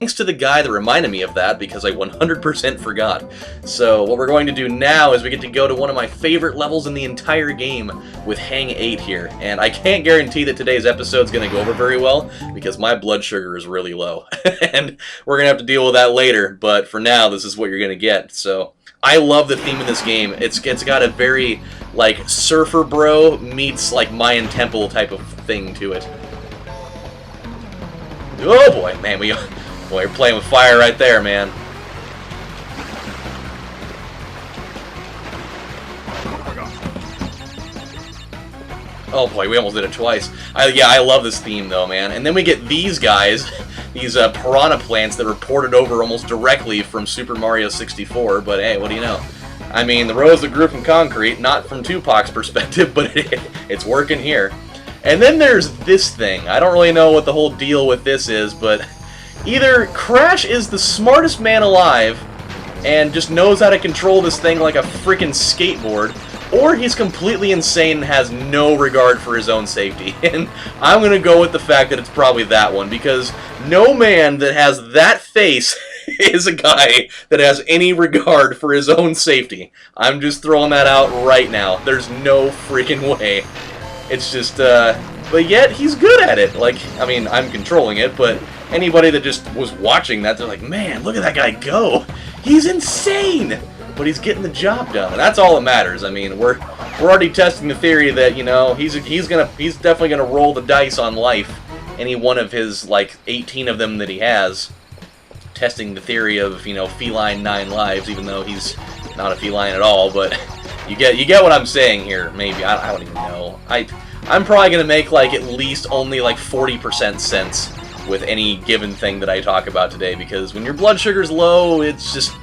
thanks to the guy that reminded me of that, because I 100% forgot. So what we're going to do now is we get to go to one of my favorite levels in the entire game with Hang 8 here. And I can't guarantee that today's episode is going to go over very well, because my blood sugar is really low. And we're going to have to deal with that later, but for now, this is what you're going to get. So I love the theme of this game. It's got a very, like, Surfer Bro meets, like, Mayan Temple type of thing to it. Oh boy, man, boy, you're playing with fire right there, man. Oh boy, we almost did it twice. Yeah, I love this theme though, man. And then we get these guys, these piranha plants that were ported over almost directly from Super Mario 64, but hey, what do you know? I mean, the rows that grew from concrete, not from Tupac's perspective, but it's working here. And then there's this thing. I don't really know what the whole deal with this is, but either Crash is the smartest man alive and just knows how to control this thing like a freaking skateboard, or he's completely insane and has no regard for his own safety. And I'm going to go with the fact that it's probably that one, because no man that has that face is a guy that has any regard for his own safety. I'm just throwing that out right now. There's no freaking way. It's just, but yet he's good at it. Like, I mean, I'm controlling it, but anybody that just was watching that, they're like, man, look at that guy go. He's insane, but he's getting the job done, and that's all that matters. I mean, we're already testing the theory that, you know, he's definitely gonna roll the dice on life, any one of his like 18 of them that he has. Testing the theory of, you know, feline 9 lives, even though he's not a feline at all, but. You get what I'm saying here, maybe. I don't even know. I'm probably going to make, like, at least only, like, 40% sense with any given thing that I talk about today, because when your blood sugar's low, it's just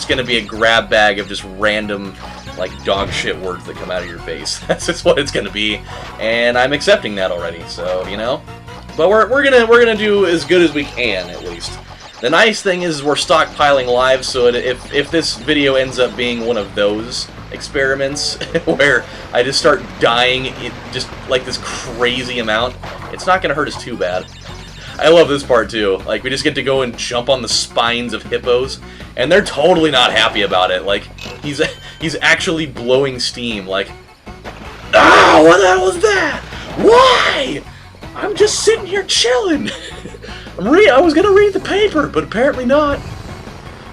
going to be a grab bag of just random, like, dog shit words that come out of your face. That's just what it's going to be, and I'm accepting that already, so, you know. But we're gonna do as good as we can, at least. The nice thing is we're stockpiling lives, so if this video ends up being one of those experiments where I just start dying just like this crazy amount, it's not gonna hurt us too bad. I love this part too. Like, we just get to go and jump on the spines of hippos, and they're totally not happy about it. Like, he's actually blowing steam. Like, ah, what the hell was that? Why? I'm just sitting here chilling. I was gonna read the paper, but apparently not.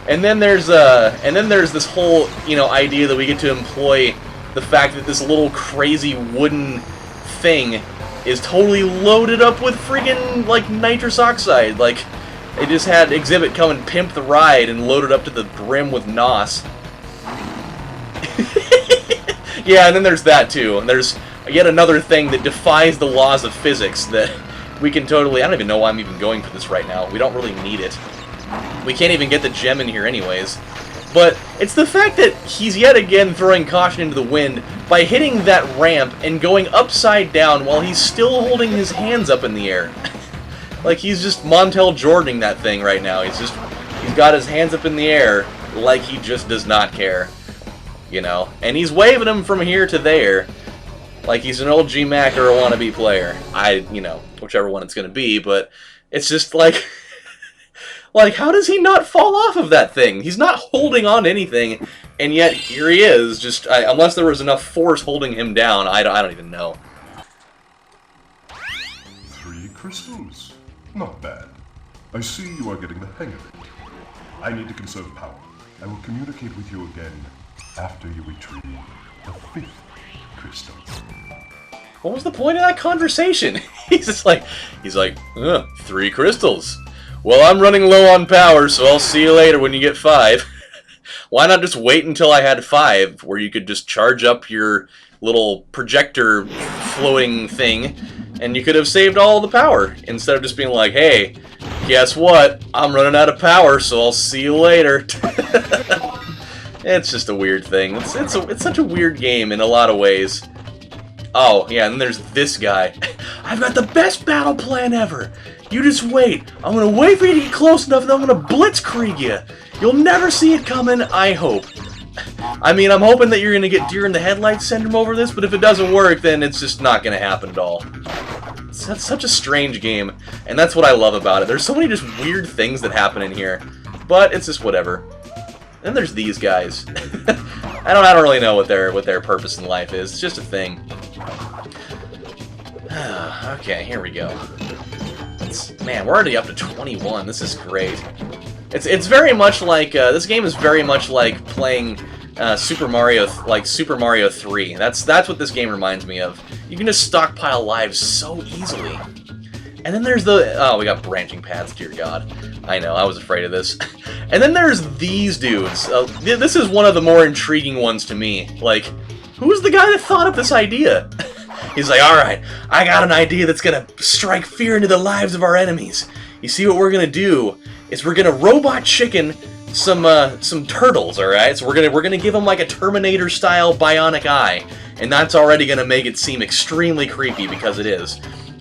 And then there's this whole, you know, idea that we get to employ the fact that this little crazy wooden thing is totally loaded up with freaking, like, nitrous oxide. Like, they just had Exhibit come and pimp the ride and load it up to the brim with NOS. Yeah, and then there's that too. And there's yet another thing that defies the laws of physics that we can totally... I don't even know why I'm even going for this right now. We don't really need it. We can't even get the gem in here anyways. But it's the fact that he's yet again throwing caution into the wind by hitting that ramp and going upside down while he's still holding his hands up in the air. Like, he's just Montel Jordaning that thing right now. He's got his hands up in the air like he just does not care. You know? And he's waving them from here to there like he's an old G-Mac or a wannabe player. You know, whichever one it's going to be, but it's just like... Like, how does he not fall off of that thing? He's not holding on to anything, and yet here he is, just, unless there was enough force holding him down, I don't even know. 3 crystals. Not bad. I see you are getting the hang of it. I need to conserve power. I will communicate with you again after you retrieve the 5th crystal. What was the point of that conversation? He's like, 3 crystals. Well, I'm running low on power, so I'll see you later when you get 5. Why not just wait until I had 5, where you could just charge up your little projector floating thing, and you could have saved all the power, instead of just being like, hey, guess what? I'm running out of power, so I'll see you later. It's just a weird thing. It's such a weird game in a lot of ways. Oh, yeah, and then there's this guy. I've got the best battle plan ever. You just wait. I'm gonna wait for you to get close enough, and I'm gonna blitzkrieg you. You'll never see it coming, I hope. I mean, I'm hoping that you're gonna get deer in the headlights syndrome over this, but if it doesn't work, then it's just not gonna happen at all. that's such a strange game, and that's what I love about it. There's so many just weird things that happen in here, but it's just whatever. Then there's these guys. I don't really know what their purpose in life is. It's just a thing. Okay, here we go. Man, we're already up to 21. This is great. It's very much like this game is very much like playing Super Mario 3. That's what this game reminds me of. You can just stockpile lives so easily. And then there's we got branching paths. Dear God, I know I was afraid of this. And then there's these dudes. This is one of the more intriguing ones to me. Like, who's the guy that thought up this idea? He's like, alright, I got an idea that's gonna strike fear into the lives of our enemies. You see what we're gonna do is we're gonna robot chicken some turtles, alright? So we're gonna give them like a Terminator style bionic eye. And that's already gonna make it seem extremely creepy because it is.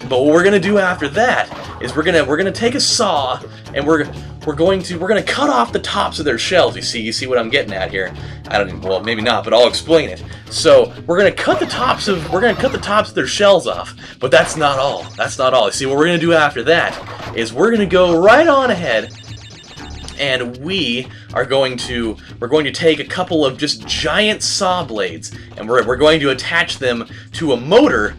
But what we're gonna do after that is we're gonna take a saw and we're gonna cut off the tops of their shells. You see what I'm getting at here? Well, maybe not, but I'll explain it. So we're gonna cut the tops of their shells off. But that's not all. That's not all. You see, what we're gonna do after that is we're gonna go right on ahead, and we're going to take a couple of just giant saw blades, and we're going to attach them to a motor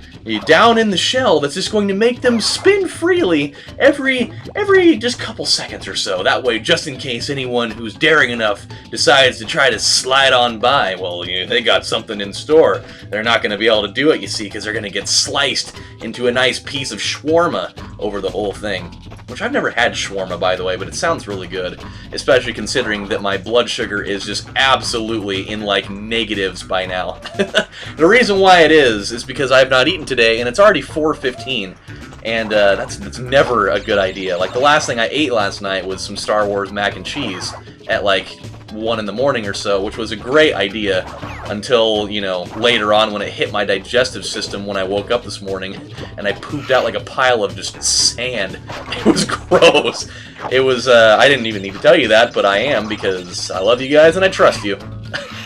down in the shell that's just going to make them spin freely every just couple seconds or so. That way, just in case anyone who's daring enough decides to try to slide on by, well, they got something in store. They're not going to be able to do it, you see, because they're going to get sliced into a nice piece of shawarma over the whole thing. Which I've never had shawarma, by the way, but it sounds really good. Especially considering that my blood sugar is just absolutely in, like, negatives by now. The reason why it is because I have not eaten today, and it's already 4:15. And that's never a good idea. Like, the last thing I ate last night was some Star Wars mac and cheese at, like, 1 in the morning or so, which was a great idea until, later on when it hit my digestive system when I woke up this morning and I pooped out like a pile of just sand. It was gross. It was, I didn't even need to tell you that, but I am because I love you guys and I trust you.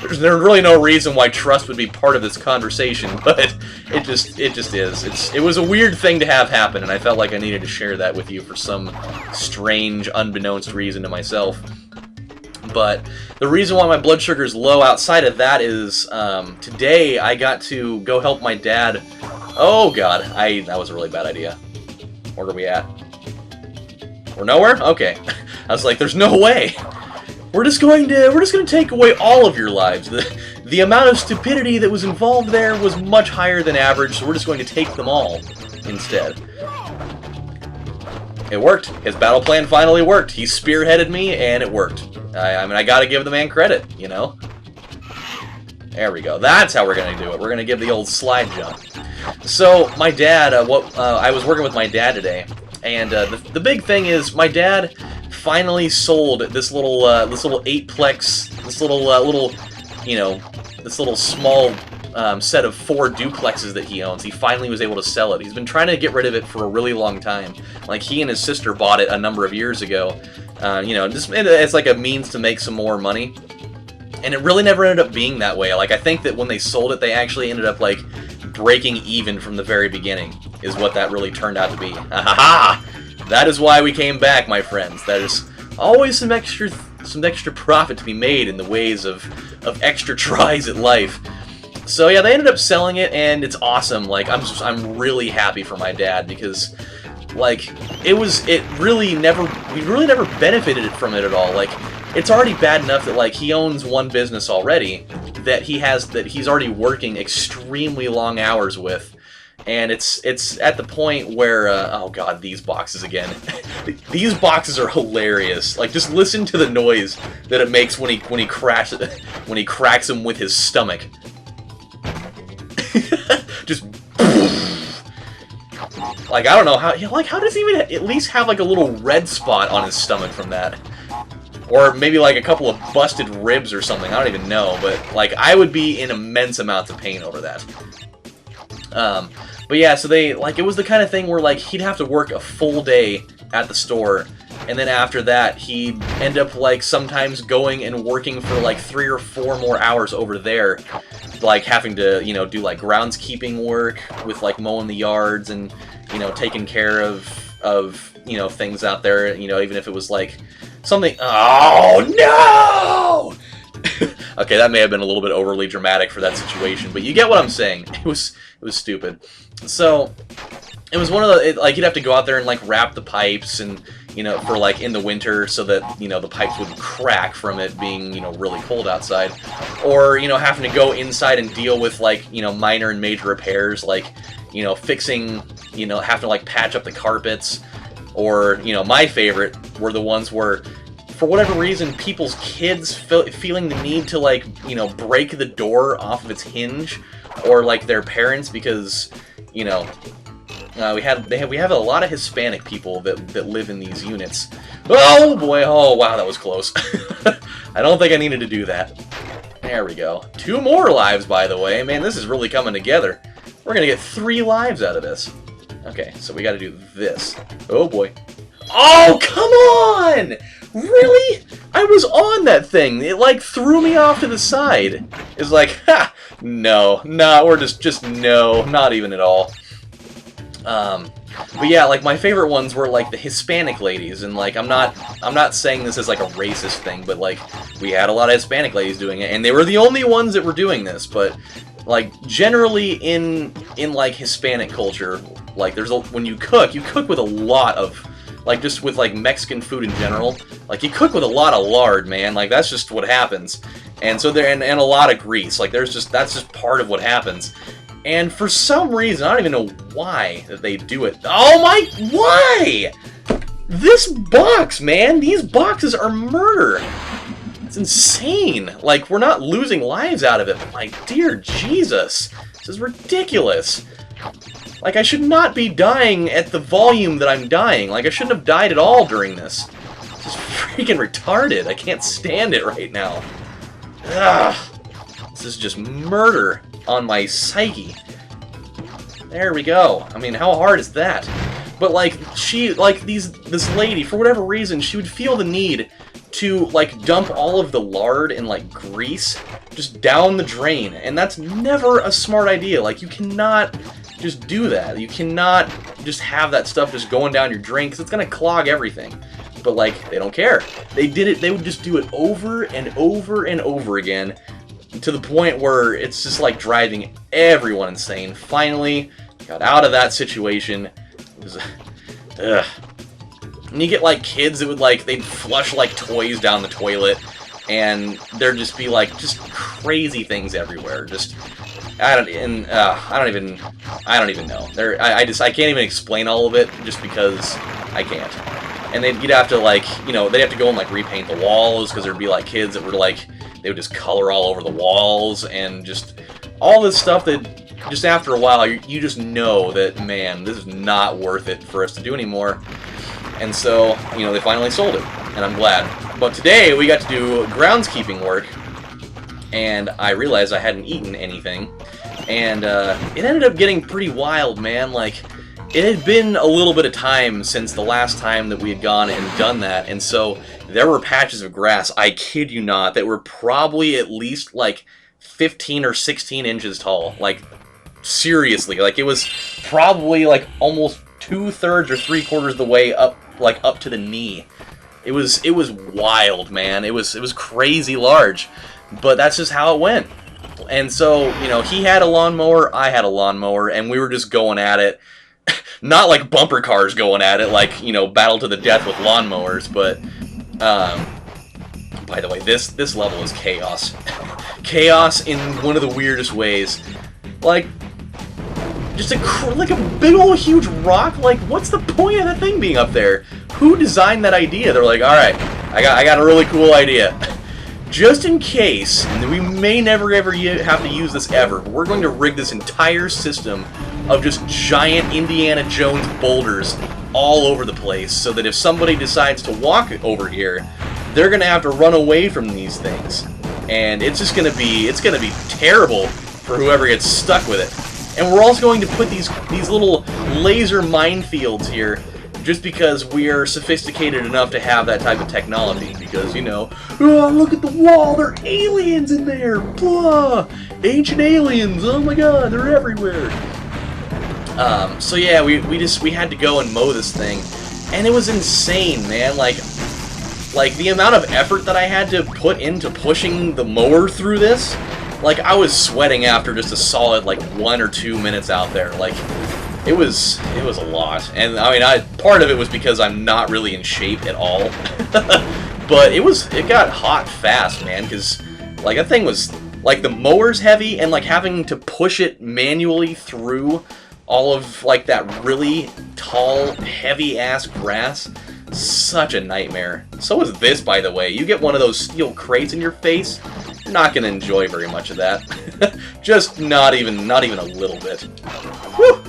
There's really no reason why trust would be part of this conversation, but it just is. It was a weird thing to have happen, and I felt like I needed to share that with you for some strange, unbeknownst reason to myself. But the reason why my blood sugar is low outside of that is today I got to go help my dad. Oh God, that was a really bad idea. Where are we at? We're nowhere? Okay. I was like, there's no way. We're just going to take away all of your lives. The amount of stupidity that was involved there was much higher than average, so we're just going to take them all instead. It worked. His battle plan finally worked. He spearheaded me, and it worked. I mean, I gotta give the man credit, There we go. That's how we're gonna do it. We're gonna give the old slide jump. So, my dad, I was working with my dad today, and the big thing is my dad finally sold this little 8-plex, this little small set of 4 duplexes that he owns. He finally was able to sell it. He's been trying to get rid of it for a really long time. Like, he and his sister bought it a number of years ago. Just it's like a means to make some more money. And it really never ended up being that way. Like, I think that when they sold it, they actually ended up, like, breaking even from the very beginning, is what that really turned out to be. Ha! That is why we came back, my friends. There's always some extra profit to be made in the ways of extra tries at life. So yeah, they ended up selling it, and it's awesome. Like, I'm really happy for my dad because, like, we really never benefited from it at all. Like, it's already bad enough that, like, he owns one business already that he's already working extremely long hours with. And it's at the point where, oh God, these boxes again. These boxes are hilarious. Like, just listen to the noise that it makes when he cracks them with his stomach. Just, like, I don't know how. Like, how does he even at least have like a little red spot on his stomach from that? Or maybe like a couple of busted ribs or something. I don't even know. But like, I would be in immense amounts of pain over that. But yeah, so it was the kind of thing where, like, he'd have to work a full day at the store, and then after that, he'd end up, like, sometimes going and working for, like, 3 or 4 more hours over there, like, having to, do, like, groundskeeping work with, like, mowing the yards and, you know, taking care of you know, things out there, you know, even if it was like something. Oh no! Okay, that may have been a little bit overly dramatic for that situation, but you get what I'm saying. It was stupid. So it was one of the, like, you'd have to go out there and like wrap the pipes, and you know, for like in the winter, so that, you know, the pipes wouldn't crack from it being, you know, really cold outside, or, you know, having to go inside and deal with like, you know, minor and major repairs, like, you know, fixing, you know, having to like patch up the carpets, or, you know, my favorite were the ones where, for whatever reason, people's kids feeling the need to, like, you know, break the door off of its hinge, or like their parents, because, you know, we have a lot of Hispanic people that live in these units. Oh boy! Oh wow, that was close. I don't think I needed to do that. There we go. 2 more lives, by the way. Man, this is really coming together. We're gonna get 3 lives out of this. Okay, so we got to do this. Oh boy! Oh, come on! Really? I was on that thing. It like threw me off to the side. It's like, ha! No, we're just no, not even at all. But yeah, like, my favorite ones were like the Hispanic ladies, and like, I'm not saying this as like a racist thing, but like, we had a lot of Hispanic ladies doing it, and they were the only ones that were doing this. But like, generally in like Hispanic culture, like, when you cook with a lot of, like, just with like Mexican food in general, like, you cook with a lot of lard, man. Like, that's just what happens. And so and a lot of grease. Like, that's just part of what happens. And for some reason, I don't even know why that they do it. Oh my, why? This box, man, these boxes are murder. It's insane. Like, we're not losing lives out of it, but like, dear Jesus, this is ridiculous. Like, I should not be dying at the volume that I'm dying. Like, I shouldn't have died at all during this. This is freaking retarded. I can't stand it right now. Ugh. This is just murder on my psyche. There we go. I mean, how hard is that? But like, this lady, for whatever reason, she would feel the need to like dump all of the lard and like grease just down the drain, and that's never a smart idea. Like, you cannot just do that. You cannot just have that stuff just going down your drain, because it's gonna clog everything. But like, they don't care. They would just do it over and over and over again, to the point where it's just like driving everyone insane. Finally, got out of that situation. It was, ugh. And you get like kids that would like, they'd flush like toys down the toilet, and there'd just be like just crazy things everywhere. Just I don't even know. I can't even explain all of it, just because I can't. And you'd have to like, you know, they'd have to go and like repaint the walls, because there'd be like kids that were like, they would just color all over the walls, and just all this stuff that just after a while you just know that, man, this is not worth it for us to do anymore. And so, you know, they finally sold it, and I'm glad. But today we got to do groundskeeping work, and I realized I hadn't eaten anything, and it ended up getting pretty wild, man. Like, it had been a little bit of time since the last time that we had gone and done that, and so there were patches of grass, I kid you not, that were probably at least like 15 or 16 inches tall. Like, seriously, like, it was probably like almost 2/3 or 3/4 of the way up, like up to the knee. It was wild, man. It was crazy large, but that's just how it went. And so, you know, he had a lawnmower, I had a lawnmower, and we were just going at it. Not like bumper cars going at it, like, you know, battle to the death with lawnmowers, but, by the way, this level is chaos. Chaos in one of the weirdest ways. Like, just like a big old huge rock, like, what's the point of that thing being up there? Who designed that idea? They're like, alright, I got a really cool idea. Just in case, and we may never ever have to use this ever, but we're going to rig this entire system of just giant Indiana Jones boulders all over the place, so that if somebody decides to walk over here, they're going to have to run away from these things. And it's just going to be, terrible for whoever gets stuck with it. And we're also going to put these little laser minefields here, just because we are sophisticated enough to have that type of technology. Because, you know, oh, look at the wall, there are aliens in there! Blah! Ancient aliens, oh my god, they're everywhere! So yeah, we had to go and mow this thing, and it was insane, man. Like the amount of effort that I had to put into pushing the mower through this, like I was sweating after just a solid like 1 or 2 minutes out there. Like it was a lot, and I mean, part of it was because I'm not really in shape at all, but it got hot fast, man. Because like that thing was like the mower's heavy, and like having to push it manually through all of like that really tall, heavy ass grass. Such a nightmare. So is this, by the way. You get one of those steel crates in your face, you're not gonna enjoy very much of that. Just not even a little bit. Whew.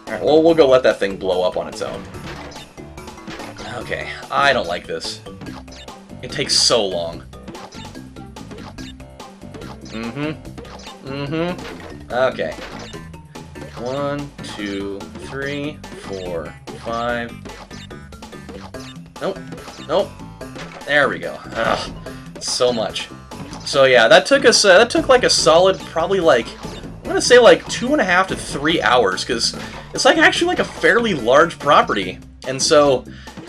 Alright, well, we'll go let that thing blow up on its own. Okay, I don't like this. It takes so long. Okay. 1, 2, 3, 4, 5. Nope. There we go. Ugh, so much. So yeah, that took us. That took like a solid, probably like, I'm gonna say like 2.5 to 3 hours, because it's like actually like a fairly large property, and so,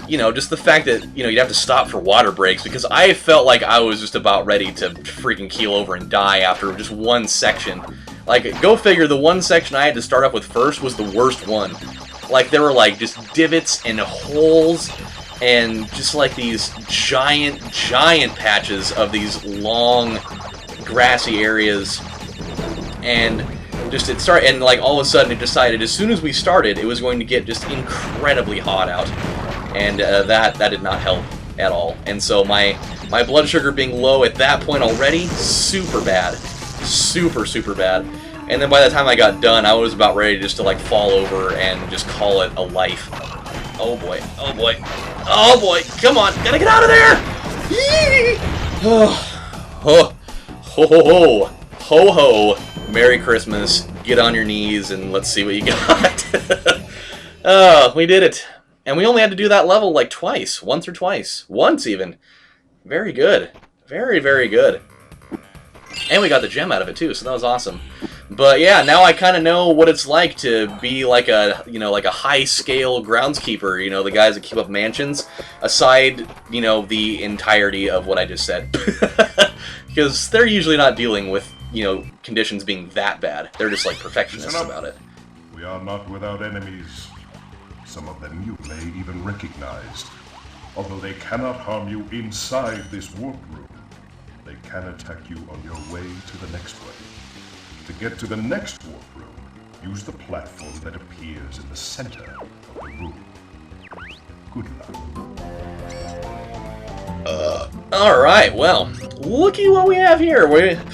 you know, just the fact that, you know, you'd have to stop for water breaks, because I felt like I was just about ready to freaking keel over and die after just one section. Like, go figure, the one section I had to start off with first was the worst one. Like, there were like just divots and holes, and just like these giant patches of these long grassy areas, and just it started, and like all of a sudden it decided as soon as we started it was going to get just incredibly hot out, and that did not help at all. And so my blood sugar being low at that point already, super bad, super bad. And then by the time I got done, I was about ready just to like fall over and just call it a life. Oh boy, oh boy, oh boy, come on, gotta get out of there! Ho ho ho, Merry Christmas, get on your knees and let's see what you got. Oh, we did it. And we only had to do that level like twice, once or twice, once even. Very good, very good. And we got the gem out of it too, so that was awesome. But yeah, now I kind of know what it's like to be like a, you know, like a high-scale groundskeeper, you know, the guys that keep up mansions, aside, you know, the entirety of what I just said. Because they're usually not dealing with, you know, conditions being that bad. They're just like perfectionists about it. We are not without enemies. Some of them you may even recognize. Although they cannot harm you inside this warp room, they can attack you on your way to the next one. To get to the next warp room, use the platform that appears in the center of the room. Good luck. Alright, well, looky what we have here.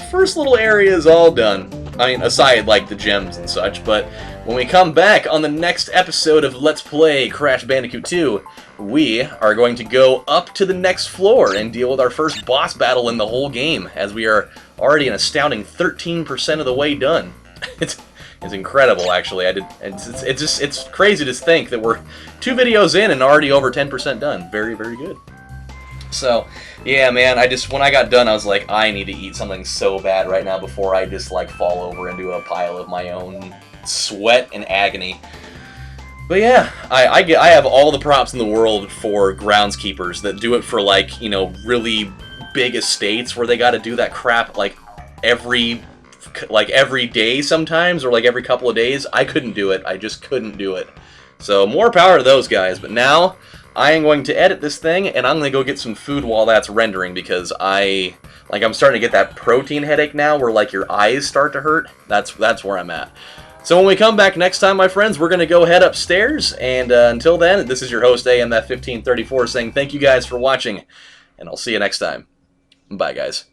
First little area is all done. I mean, aside, like, the gems and such, but when we come back on the next episode of Let's Play Crash Bandicoot 2, we are going to go up to the next floor and deal with our first boss battle in the whole game, as we are already an astounding 13% of the way done. It's incredible, actually. It's crazy to think that we're 2 videos in and already over 10% done. Very good. So, yeah, man, when I got done, I was like, I need to eat something so bad right now before I just, like, fall over into a pile of my own sweat and agony. But yeah, I have all the props in the world for groundskeepers that do it for, like, you know, really big estates where they got to do that crap, like, every day sometimes, or, like, every couple of days. I couldn't do it. I just couldn't do it. So, more power to those guys. But now, I am going to edit this thing, and I'm going to go get some food while that's rendering, because I'm starting to get that protein headache now, where, like, your eyes start to hurt. That's where I'm at. So when we come back next time, my friends, we're going to go head upstairs, and until then, this is your host, AMF1534, saying thank you guys for watching, and I'll see you next time. Bye, guys.